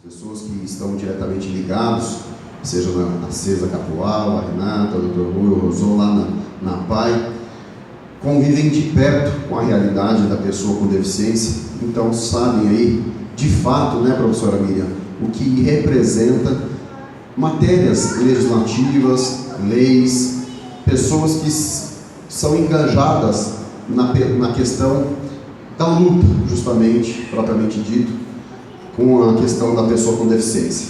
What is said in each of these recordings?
pessoas que estão diretamente ligados, seja na Cesa Capoal, a Renata, o Dr. Rui, o Rosou, lá na PAI, convivem de perto com a realidade da pessoa com deficiência, então sabem aí, de fato, né, professora Miriam, o que representa matérias legislativas, leis, pessoas que são engajadas na questão da luta, justamente, propriamente dito, com a questão da pessoa com deficiência.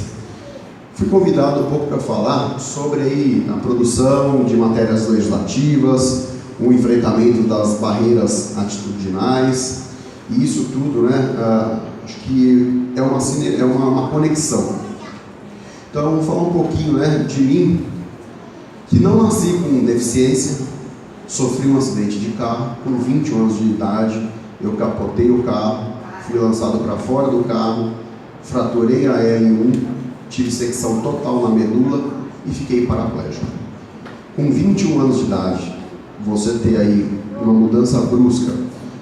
Fui convidado um pouco para falar sobre aí a produção de matérias legislativas, o enfrentamento das barreiras atitudinais, e isso tudo, né, acho que é uma conexão. Então, eu vou falar um pouquinho, né, de mim, que não nasci com deficiência, sofri um acidente de carro, com 21 anos de idade, eu capotei o carro, fui lançado para fora do carro, fraturei a L1, tive secção total na medula e fiquei paraplégico. Com 21 anos de idade, você ter aí uma mudança brusca,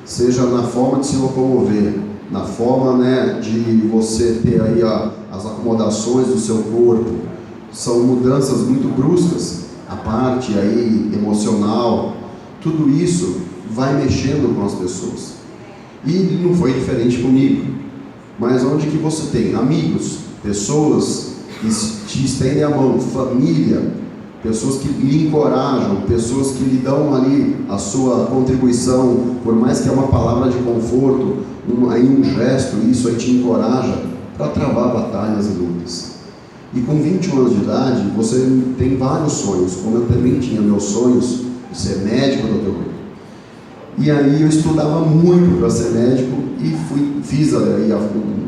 seja na forma de se locomover, na forma, né, de você ter aí as acomodações do seu corpo, são mudanças muito bruscas, a parte aí emocional, tudo isso vai mexendo com as pessoas. E não foi diferente comigo, mas onde que você tem amigos, pessoas que te estendem a mão, família, pessoas que lhe encorajam, pessoas que lhe dão ali a sua contribuição, por mais que é uma palavra de conforto, um gesto, isso aí te encoraja para travar batalhas e lutas. E com 21 anos de idade, você tem vários sonhos, como eu também tinha meus sonhos de ser médico, doutor. E aí eu estudava muito para ser médico e fiz aí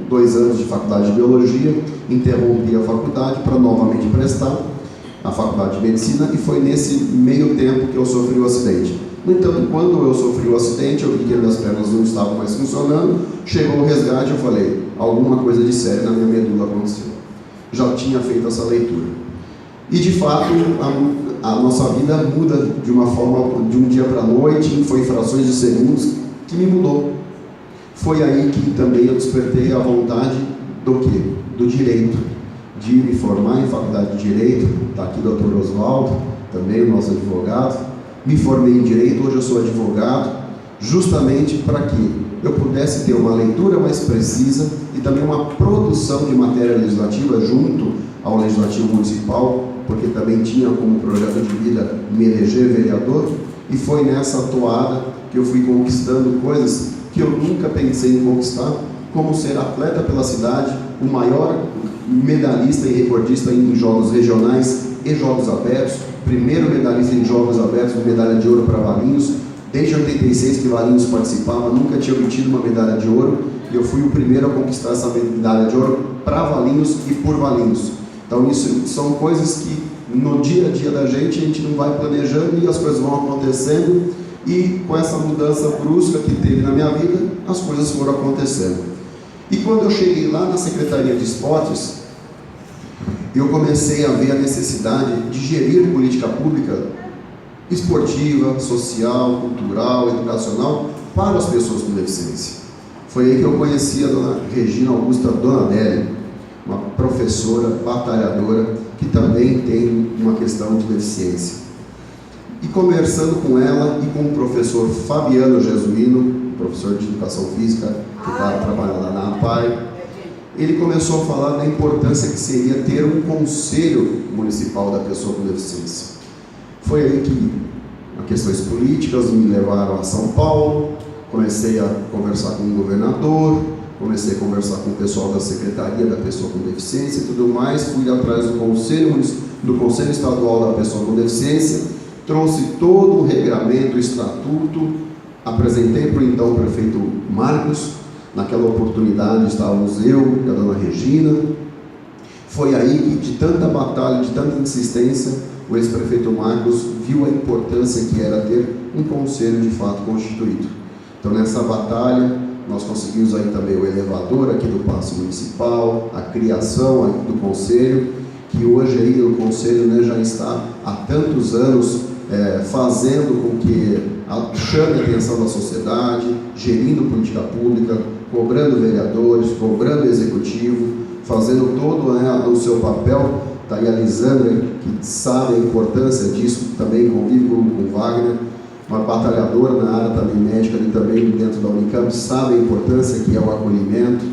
2 anos de faculdade de biologia, interrompi a faculdade para novamente prestar a faculdade de medicina, e foi nesse meio tempo que eu sofri o acidente. Então, quando eu sofri o acidente, eu vi que as pernas não estavam mais funcionando, chegou o resgate, eu falei, alguma coisa de sério na minha medula aconteceu. Já tinha feito essa leitura. E de fato, a nossa vida muda de uma forma, de um dia para a noite, foi em frações de segundos, que me mudou. Foi aí que também eu despertei a vontade do quê? Do direito, de me formar em faculdade de Direito. Está aqui o Dr. Oswaldo, também o nosso advogado. Me formei em Direito, hoje eu sou advogado, justamente para que eu pudesse ter uma leitura mais precisa e também uma produção de matéria legislativa junto ao Legislativo Municipal, porque também tinha como projeto de vida me eleger vereador, e foi nessa toada que eu fui conquistando coisas que eu nunca pensei em conquistar, como ser atleta pela cidade, o maior medalhista e recordista em jogos regionais e jogos abertos, primeiro medalhista em jogos abertos, medalha de ouro para Valinhos, desde 86 que Valinhos participava, nunca tinha obtido uma medalha de ouro, e eu fui o primeiro a conquistar essa medalha de ouro para Valinhos e por Valinhos. Então isso são coisas que no dia a dia da gente, a gente não vai planejando e as coisas vão acontecendo, e com essa mudança brusca que teve na minha vida, as coisas foram acontecendo. E quando eu cheguei lá na Secretaria de Esportes, eu comecei a ver a necessidade de gerir política pública esportiva, social, cultural, educacional para as pessoas com deficiência. Foi aí que eu conheci a dona Regina Augusta Donadelli, uma professora batalhadora que também tem uma questão de deficiência. E conversando com ela e com o professor Fabiano Jesuíno, professor de Educação Física, que está trabalhando lá na APAI, ele começou a falar da importância que seria ter um conselho municipal da pessoa com deficiência. Foi aí que questões políticas me levaram a São Paulo, comecei a conversar com o governador, comecei a conversar com o pessoal da Secretaria da Pessoa com Deficiência e tudo mais, fui atrás do Conselho Estadual da Pessoa com Deficiência, trouxe todo o regramento, o estatuto, apresentei para o então prefeito Marcos. Naquela oportunidade estávamos eu e a dona Regina. Foi aí que, de tanta batalha, de tanta insistência, o ex-prefeito Marcos viu a importância que era ter um conselho de fato constituído. Então, nessa batalha, nós conseguimos aí também o elevador aqui do Paço Municipal, a criação aí do conselho, que hoje aí o conselho, né, já está há tantos anos fazendo com que chame a atenção da sociedade, gerindo política pública, cobrando vereadores, cobrando executivo, fazendo todo, né, o seu papel. Está aí a Lisandra, que sabe a importância disso, também convive com Wagner, uma batalhadora na área também médica, ali também dentro da Unicamp, sabe a importância que é o acolhimento.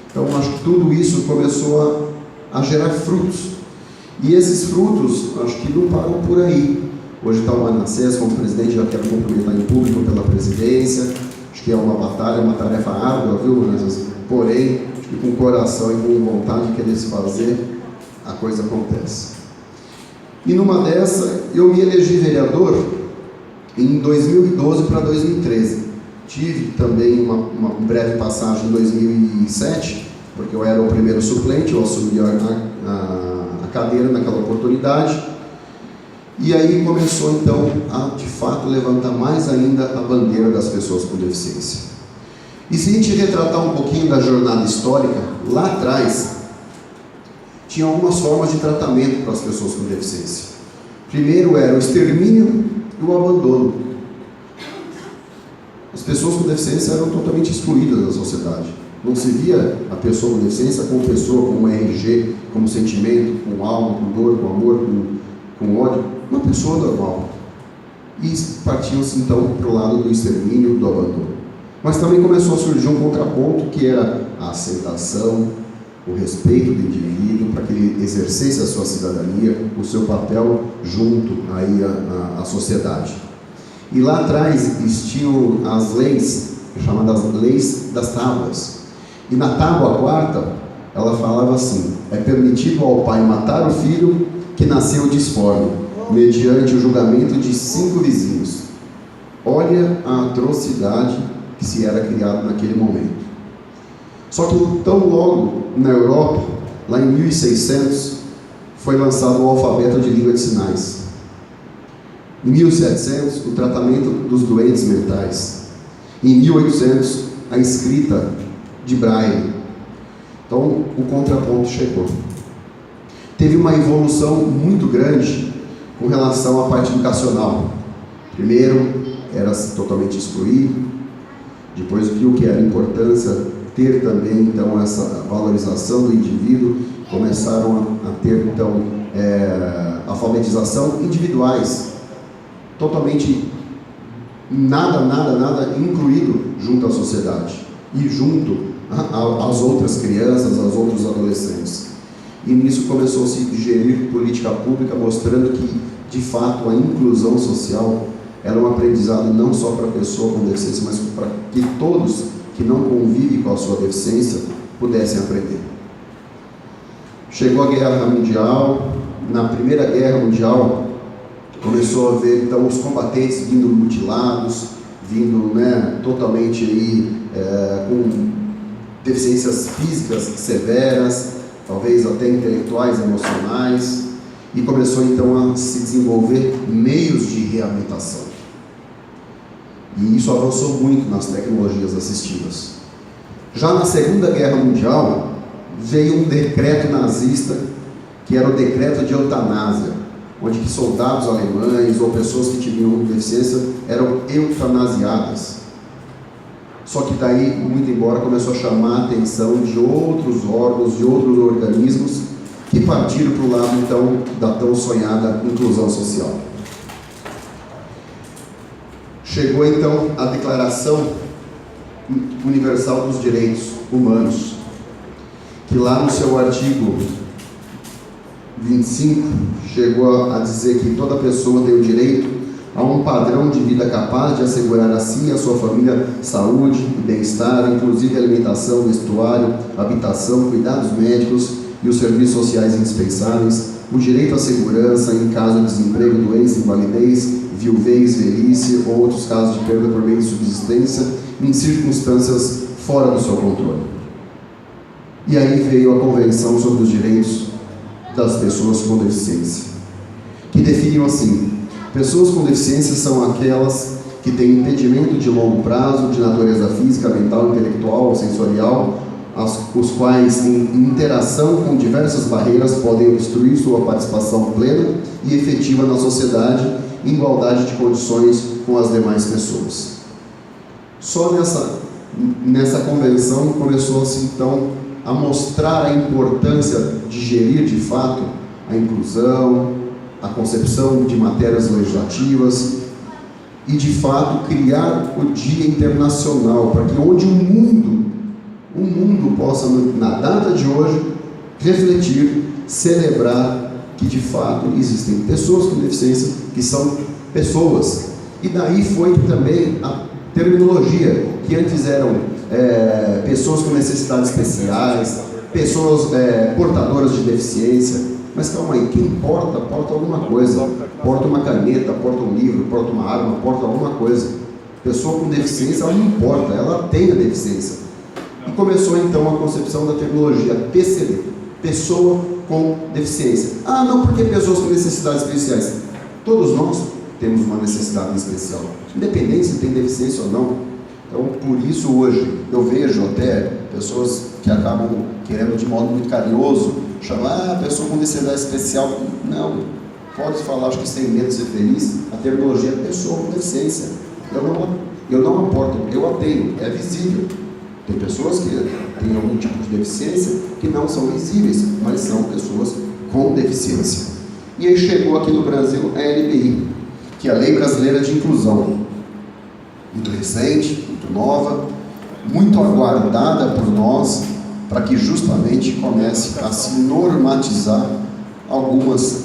Então, acho que tudo isso começou a gerar frutos. E esses frutos, acho que não param por aí. Hoje está o Manassés como presidente, já quero cumprimentar em público pela presidência. Acho que é uma batalha, uma tarefa árdua, viu, Manassés? Porém, acho que com coração e com vontade de querer se fazer, a coisa acontece. E numa dessa, eu me elegi vereador em 2012 para 2013. Tive também uma breve passagem em 2007, porque eu era o primeiro suplente, eu assumi a cadeira naquela oportunidade. E aí começou então a, de fato, levantar mais ainda a bandeira das pessoas com deficiência. E se a gente retratar um pouquinho da jornada histórica, lá atrás, tinha algumas formas de tratamento para as pessoas com deficiência. Primeiro era o extermínio e o abandono. As pessoas com deficiência eram totalmente excluídas da sociedade. Não se via a pessoa com deficiência como pessoa, como RG, como sentimento, com alma, com dor, com amor, com ódio. Uma pessoa normal. E partiam-se então para o lado do extermínio, do abandono. Mas também começou a surgir um contraponto que era a aceitação, o respeito do indivíduo, para que ele exercesse a sua cidadania, o seu papel junto aí à sociedade. E lá atrás existiam as leis, chamadas leis das tábuas. E na tábua quarta, ela falava assim: é permitido ao pai matar o filho que nasceu disforme, mediante o julgamento de 5 vizinhos. Olha a atrocidade que se era criado naquele momento. Só que tão logo na Europa, lá em 1600, foi lançado o alfabeto de língua de sinais. Em 1700, o tratamento dos doentes mentais. Em 1800, a escrita de Braille. Então, o contraponto chegou. Teve uma evolução muito grande com relação à parte educacional. Primeiro, era totalmente excluído. Depois viu que era a importância ter também, então, essa valorização do indivíduo. Começaram a ter, então, alfabetização individuais, totalmente nada incluído junto à sociedade e junto às outras crianças, aos outros adolescentes. E nisso começou a se gerir política pública, mostrando que, de fato, a inclusão social era um aprendizado não só para a pessoa com deficiência, mas para que todos que não convivem com a sua deficiência pudessem aprender. Chegou a Guerra Mundial. Na Primeira Guerra Mundial começou a ver então os combatentes vindo mutilados, vindo, né, totalmente aí, com deficiências físicas severas, talvez até intelectuais, emocionais, e começou então a se desenvolver meios de reabilitação. E isso avançou muito nas tecnologias assistivas. Já na Segunda Guerra Mundial, veio um decreto nazista, que era o decreto de eutanásia, onde que soldados alemães ou pessoas que tinham deficiência eram eutanasiadas. Só que daí, muito embora, começou a chamar a atenção de outros órgãos, de outros organismos, que partiram para o lado, então, da tão sonhada inclusão social. Chegou, então, a Declaração Universal dos Direitos Humanos, que lá no seu artigo 25, chegou a dizer que toda pessoa tem o direito a um padrão de vida capaz de assegurar a si e a sua família saúde e bem-estar, inclusive alimentação, vestuário, habitação, cuidados médicos e os serviços sociais indispensáveis, o direito à segurança em caso de desemprego, doença, invalidez, viuvez, velhice ou outros casos de perda por meio de subsistência em circunstâncias fora do seu controle. E aí veio a Convenção sobre os Direitos das Pessoas com Deficiência, que definiu assim: pessoas com deficiência são aquelas que têm impedimento de longo prazo, de natureza física, mental, intelectual ou sensorial, os quais, em interação com diversas barreiras, podem obstruir sua participação plena e efetiva na sociedade, em igualdade de condições com as demais pessoas. Só nessa convenção começou-se, então, a mostrar a importância de gerir de fato a inclusão, a concepção de matérias legislativas e de fato criar o Dia Internacional para que onde o mundo possa, na data de hoje, refletir, celebrar que de fato existem pessoas com deficiência que são pessoas. E daí foi também a terminologia, que antes eram pessoas com necessidades especiais, pessoas portadoras de deficiência. Mas calma aí, quem porta alguma coisa. Porta uma caneta, porta um livro, porta uma arma, porta alguma coisa. Pessoa com deficiência, ela não importa, ela tem a deficiência. E começou então a concepção da terminologia PCD, pessoa com deficiência. Ah, não, porque pessoas com necessidades especiais. Todos nós temos uma necessidade especial, independente se tem deficiência ou não. Então, por isso hoje, eu vejo até pessoas que acabam querendo de modo muito carinhoso chamar a pessoa com necessidade especial. Não, pode falar, acho que sem medo de ser feliz, a terminologia é pessoa com deficiência. Eu não aporto, eu a tenho, é visível. Tem pessoas que têm algum tipo de deficiência que não são visíveis, mas são pessoas com deficiência. E aí chegou aqui no Brasil a LBI, que é a Lei Brasileira de Inclusão. Muito recente, muito nova, muito aguardada por nós, para que justamente comece a se normatizar alguns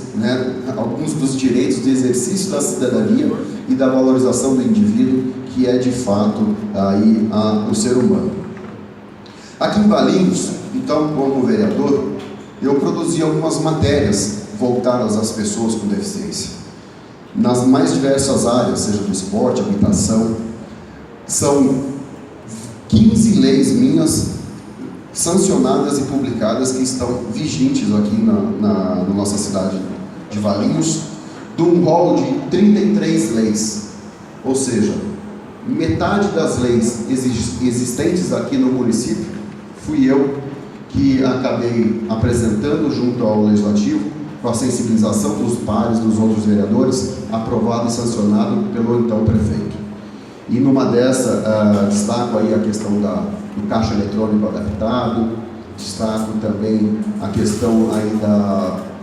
dos direitos de exercício da cidadania e da valorização do indivíduo, que é de fato aí o ser humano. Aqui em Valinhos, então, como vereador, eu produzi algumas matérias voltadas às pessoas com deficiência, nas mais diversas áreas, seja do esporte, habitação. São 15 leis minhas sancionadas e publicadas que estão vigentes aqui na nossa cidade de Valinhos, de um rol de 33 leis, ou seja, metade das leis existentes aqui no município fui eu que acabei apresentando junto ao Legislativo, com a sensibilização dos pares, dos outros vereadores, aprovado e sancionado pelo então prefeito. E numa dessa, destaco aí a questão do caixa eletrônico adaptado, destaco também a questão aí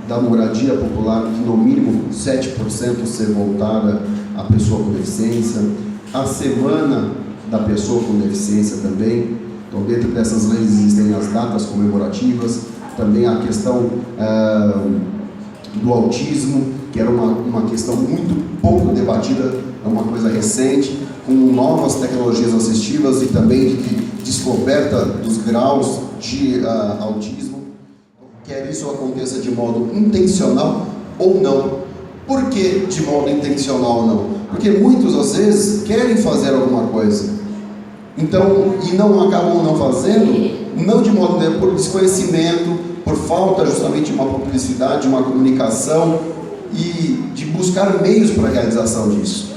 da moradia popular, que no mínimo 7% ser voltada à pessoa com deficiência, a semana da pessoa com deficiência também. Então, dentro dessas leis existem as datas comemorativas, também a questão do autismo, que era uma questão muito pouco debatida, é uma coisa recente, com novas tecnologias assistivas e também de descoberta dos graus de autismo. Quer isso aconteça de modo intencional ou não. Por que de modo intencional ou não? Porque muitos, às vezes, querem fazer alguma coisa, então, e não acabam não fazendo, não de modo por desconhecimento, por falta justamente de uma publicidade, de uma comunicação e de buscar meios para a realização disso.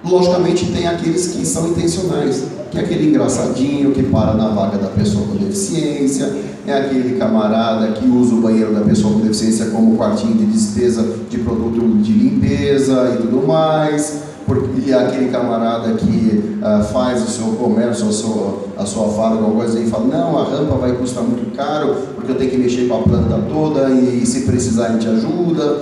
Logicamente tem aqueles que são intencionais, que é aquele engraçadinho que para na vaga da pessoa com deficiência, é aquele camarada que usa o banheiro da pessoa com deficiência como quartinho de despesa de produto de limpeza e tudo mais, e é aquele camarada que faz o seu comércio, a sua fábrica, alguma coisa, e fala, não, a rampa vai custar muito caro, porque eu tenho que mexer com a planta toda, e se precisar a gente ajuda.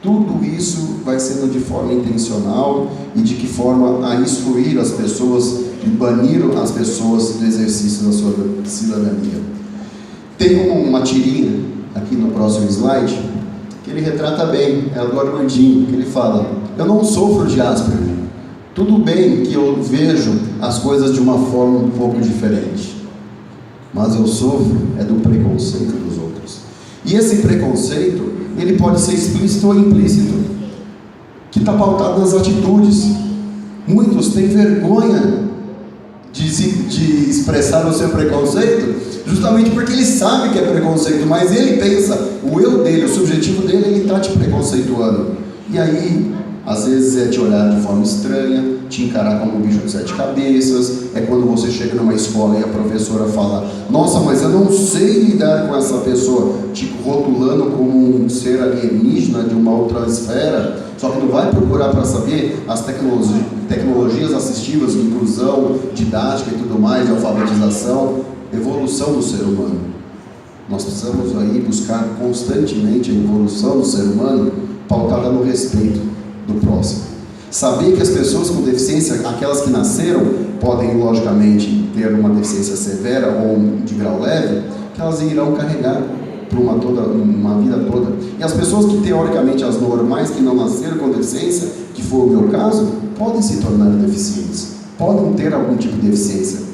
Tudo isso vai sendo de forma intencional e de que forma a excluir as pessoas e banir as pessoas do exercício da sua cidadania. Tem uma tirinha aqui no próximo slide que ele retrata bem, é a do Armandinho, que ele fala, eu não sofro de Asperger, tudo bem que eu vejo as coisas de uma forma um pouco diferente, mas eu sofro é do preconceito dos outros. E esse preconceito, ele pode ser explícito ou implícito, que está pautado nas atitudes. Muitos têm vergonha de expressar o seu preconceito, justamente porque ele sabe que é preconceito, mas ele pensa, o eu dele, o subjetivo dele, ele está te preconceituando. E aí, às vezes é te olhar de forma estranha, te encarar como um bicho de 7 cabeças, é quando você chega numa escola e a professora fala, nossa, mas eu não sei lidar com essa pessoa, te rotulando como um ser alienígena de uma outra esfera, só que não vai procurar para saber as tecnologias assistivas de inclusão, didática e tudo mais, de alfabetização, evolução do ser humano. Nós precisamos aí buscar constantemente a evolução do ser humano pautada no respeito do próximo. Saber que as pessoas com deficiência, aquelas que nasceram, podem logicamente ter uma deficiência severa ou de grau leve, que elas irão carregar por uma vida toda. E as pessoas que teoricamente as normais, que não nasceram com deficiência, que foi o meu caso, podem se tornar deficientes, podem ter algum tipo de deficiência,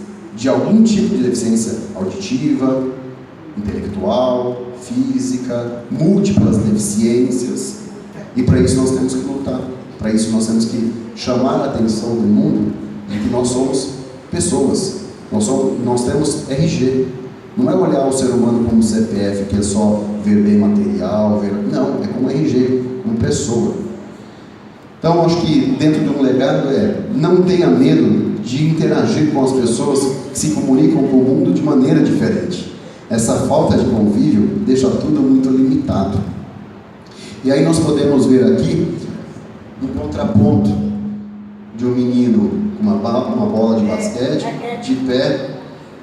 auditiva, intelectual, física, múltiplas deficiências. E para isso nós temos que lutar, para isso nós temos que chamar a atenção do mundo de que nós somos pessoas, nós temos RG. Não é olhar o ser humano como CPF, que é só ver bem material, não, é como RG, como pessoa. Então, acho que dentro de um legado não tenha medo de interagir com as pessoas que se comunicam com o mundo de maneira diferente. Essa falta de convívio deixa tudo muito limitado. E aí nós podemos ver aqui um contraponto de um menino com uma bola de basquete, de pé,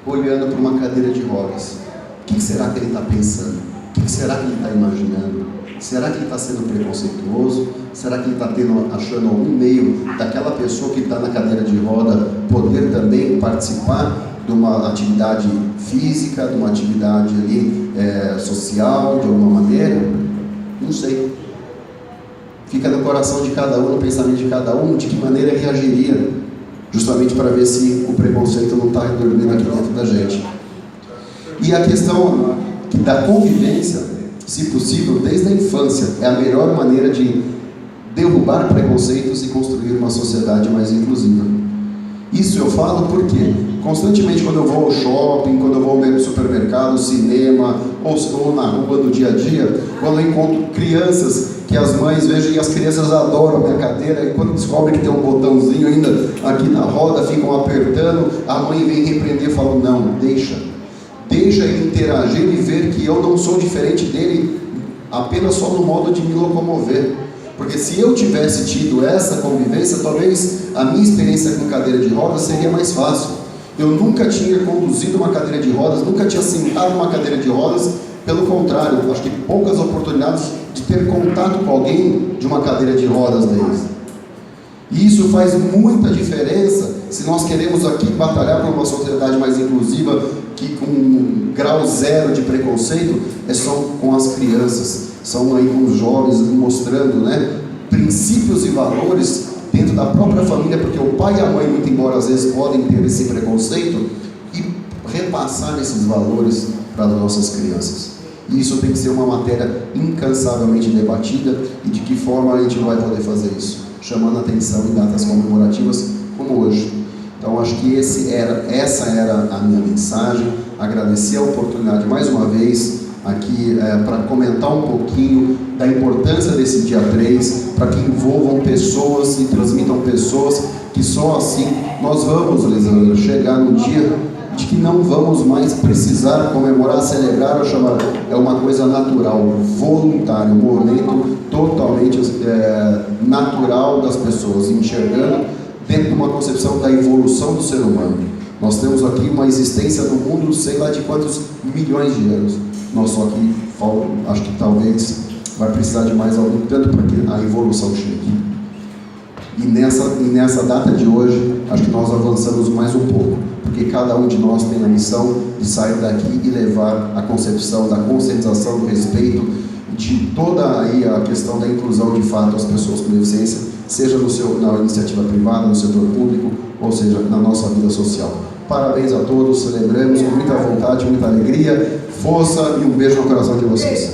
olhando para uma cadeira de rodas. O que será que ele está pensando? O que será que ele está imaginando? Será que ele está sendo preconceituoso? Será que ele está achando algum meio daquela pessoa que está na cadeira de roda poder também participar de uma atividade física, de uma atividade ali social, de alguma maneira? Não sei. Fica no coração de cada um, no pensamento de cada um, de que maneira ele reagiria, justamente para ver se o preconceito não está dormindo aqui dentro da gente. E a questão da convivência, se possível, desde a infância, é a melhor maneira de derrubar preconceitos e construir uma sociedade mais inclusiva. Isso eu falo porque constantemente quando eu vou ao shopping, quando eu vou ao supermercado, cinema, ou na rua do dia a dia, quando eu encontro crianças que as mães vejam e as crianças adoram a minha cadeira, e quando descobrem que tem um botãozinho ainda aqui na roda, ficam apertando, a mãe vem repreender e fala, não, deixa ele interagir e ver que eu não sou diferente dele, apenas só no modo de me locomover. Porque se eu tivesse tido essa convivência, talvez a minha experiência com cadeira de rodas seria mais fácil. Eu nunca tinha conduzido uma cadeira de rodas, nunca tinha sentado numa cadeira de rodas, pelo contrário, acho que poucas oportunidades de ter contato com alguém de uma cadeira de rodas deles. E isso faz muita diferença se nós queremos aqui batalhar por uma sociedade mais inclusiva, que com um grau zero de preconceito, são com as crianças, são aí com os jovens, mostrando princípios e valores dentro da própria família, porque o pai e a mãe, muito embora às vezes podem ter esse preconceito, e repassar esses valores para as nossas crianças. E isso tem que ser uma matéria incansavelmente debatida. E de que forma a gente vai poder fazer isso? Chamando atenção em datas comemorativas como hoje. Então acho que essa era a minha mensagem. Agradecer a oportunidade mais uma vez aqui para comentar um pouquinho da importância desse dia 3, para que envolvam pessoas e transmitam pessoas, que só assim nós vamos, Lisandra, chegar no dia de que não vamos mais precisar comemorar, celebrar ou chamar. É uma coisa natural, voluntária, um movimento totalmente natural das pessoas, enxergando dentro de uma concepção da evolução do ser humano. Nós temos aqui uma existência no mundo, sei lá de quantos milhões de anos. Nós só aqui, acho que talvez vai precisar de mais algum tanto para que a evolução chegue. E nessa data de hoje, acho que nós avançamos mais um pouco, porque cada um de nós tem a missão de sair daqui e levar a concepção da conscientização, do respeito, de toda aí a questão da inclusão de fato às pessoas com deficiência, seja na iniciativa privada, no setor público, ou seja, na nossa vida social. Parabéns a todos, celebramos com muita vontade, muita alegria, força e um beijo no coração de vocês.